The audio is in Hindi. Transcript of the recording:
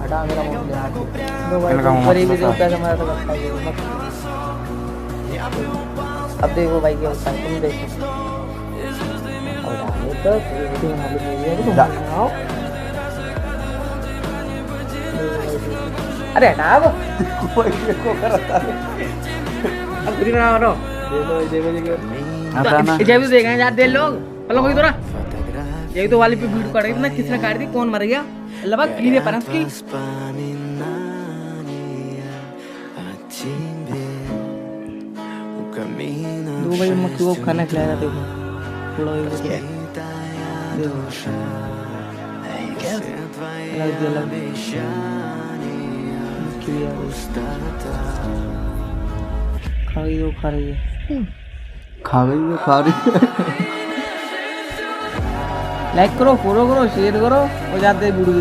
हटा मेरा मुंह ले दो भाई इनका मुंह ऊपर ही भी मत दो बता। पैसा मेरा तो लगता है मत। अब देखो भाई क्या होता है तुम देखो और डाले तो वीडियो बना ली है तो जा। बनाओ। अरे हटा अब कोई को करता है। अब खुद ही बनाओ नो देखो हटा ना। जब भी देखेंगे यार दे लोग मतलब कोई तो ना ये तो वाली पे वीडियो काट रही थी ना किसने काट दी कौन मर गया अल्लाह बात क्लियर पर उसकी दो भाई मक्खी को खाना खिलाया था देखो थोड़ा ये क्या देखो अलग दिया अलग मक्खी भी आ गई खा रही है खा रही है खा गई है खा रही है। लाइक करो फॉलो करो शेयर करो और जाते वीडियो